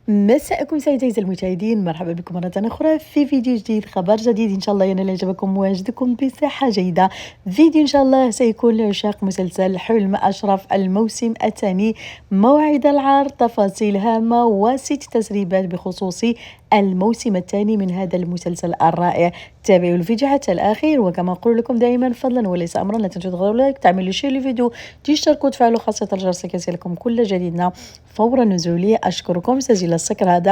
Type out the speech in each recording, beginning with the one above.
مساءكم سعيد أعزائي المشاهدين، مرحبا بكم مرة أخرى في فيديو جديد، خبر جديد إن شاء الله ينال إعجابكم ويجدكم بصحة جيدة. فيديو إن شاء الله سيكون لعشاق مسلسل حلم أشرف الموسم الثاني، موعد العرض، تفاصيل هامة وست تسريبات بخصوص الموسم الثاني من هذا المسلسل الرائع. تابعوا الفيديو حتى الأخير، وكما أقول لكم دائما فضلا وليس أمرا لا تنسوا تضغطوا لايك، تعملوا شير للفيديو، تشتركوا وتفعلوا خاصية الجرس ليصلكم كل جديدنا فور نزوله. أشكركم. سجل السكر هذا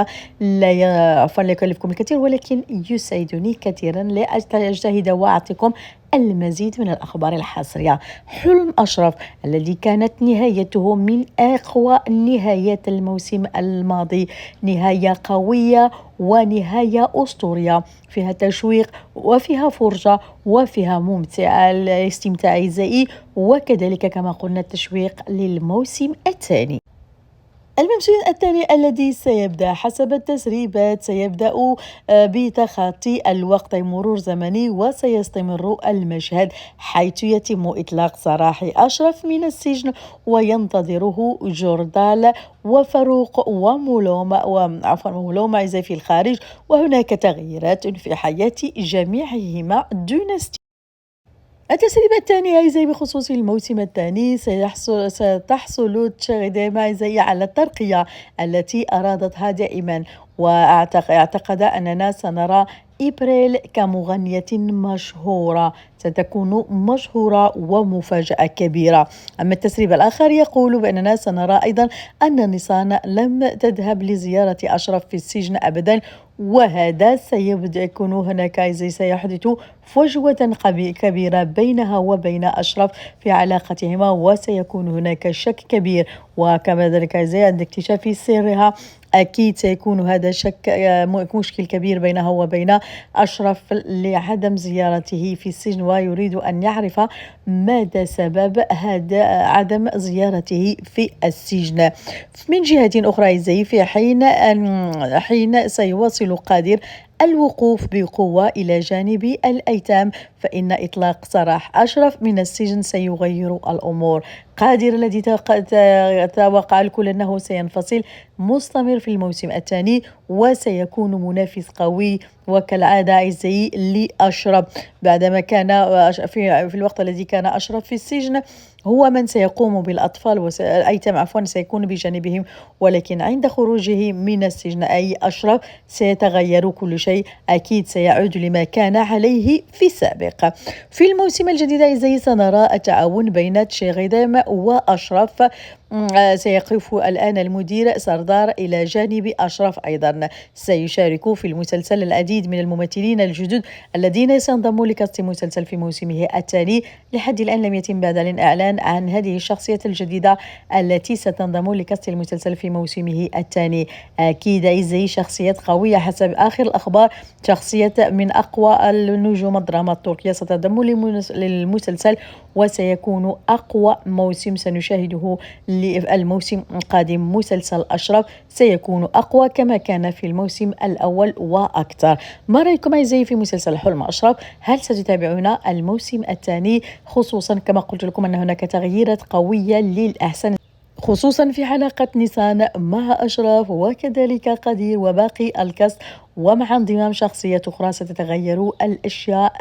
عفوا لا يكلفكم الكثير، ولكن يسعدني كثيرا لأجتهد وأعطيكم المزيد من الأخبار الحصرية. حلم أشرف الذي كانت نهايته من أقوى نهايات الموسم الماضي، نهاية قوية ونهاية أسطورية، فيها تشويق وفيها فرجة وفيها ممتع الاستمتاع أعزائي، وكذلك كما قلنا التشويق للموسم الثاني. الموسم الثاني الذي سيبدأ حسب التسريبات سيبدأ بتخطي الوقت، مرور زمني، وسيستمر المشهد حيث يتم إطلاق سراح أشرف من السجن وينتظره جوردال وفاروق ومولوما في الخارج، وهناك تغييرات في حياة جميعهما دون التسريبة الثانية أعزائي بخصوص الموسم الثاني، ستحصل تشاغديما أعزائي على الترقية التي أرادتها دائما، واعتقد أننا سنرى إبريل كمغنية مشهورة، ستكون مشهورة ومفاجأة كبيرة. أما التسريب الآخر يقول بأننا سنرى أيضا أن نيسان لم تذهب لزيارة أشرف في السجن أبدا، وهذا يكون هناك سيحدث فجوة كبيرة بينها وبين أشرف في علاقتهما، وسيكون هناك شك كبير، وكما ذلك عند اكتشاف سرها أكيد سيكون هذا شك مشكل كبير بينها وبين أشرف لعدم زيارته في السجن، ويريد أن يعرف ماذا سبب هذا عدم زيارته في السجن. من جهة أخرى في حين سيواصل قادر الوقوف بقوة إلى جانب الأيتام، فإن إطلاق سراح أشرف من السجن سيغير الأمور. قادر الذي توقع الكل أنه سينفصل مستمر في الموسم الثاني، وسيكون منافس قوي وكالعادة أعزائي لأشرف، بعدما كان في الوقت الذي كان أشرف في السجن هو من سيقوم بالأطفال والأيتام سيكون بجانبهم، ولكن عند خروجه من السجن أي أشرف سيتغير كل شيء، أكيد سيعود لما كان عليه في السابق. في الموسم الجديد أعزائي سنرى التعاون بين تشيغيدام وأشرف، سيقف الآن المدير سردار إلى جانب أشرف، أيضا سيشارك في المسلسل العديد من الممثلين الجدد الذين سينضموا لكاست المسلسل في موسمه الثاني. لحد الآن لم يتم بعد الإعلان عن هذه الشخصية الجديدة التي ستنضم لكاست المسلسل في موسمه الثاني. أكيد أعزائي شخصيات قوية حسب آخر الأخبار، شخصية من أقوى النجوم الدراما التركية ستنضم للمسلسل، وسيكون أقوى موسم سنشاهده الموسم القادم. مسلسل أشرف سيكون أقوى كما كان في الموسم الأول وأكثر. ما رأيكم أعزائي في مسلسل حلم أشرف؟ هل ستتابعون الموسم الثاني؟ خصوصا كما قلت لكم أن هناك تغييرات قوية للأحسن، خصوصا في علاقة نيسان مع أشرف وكذلك قدير وباقي الكاست، ومع انضمام شخصية أخرى ستتغير الأشياء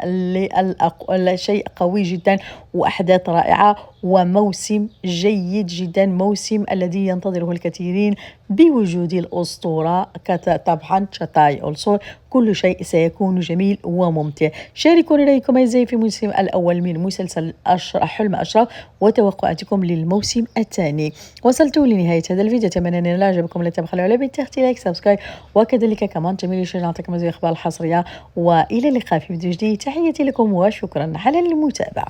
لشيء قوي جدا وأحداث رائعة وموسم جيد جدا، موسم الذي ينتظره الكثيرين بوجود الأسطورة طبعا شطاي أولسور. كل شيء سيكون جميل وممتع. شاركوني رأيكم أعزائي في الموسم الأول من مسلسل حلم أشرف وتوقعاتكم للموسم الثاني. وصلت لنهاية هذا الفيديو، أتمنى أن ينال إعجابكم، لا تبخلوا على بالتحت لايك سبسكرايب، وكذلك كمان جميل نعطيكم هذه الأخبار الحصرية، وإلى اللقاء في فيديو جديد. تحياتي لكم وشكرا على المتابعة.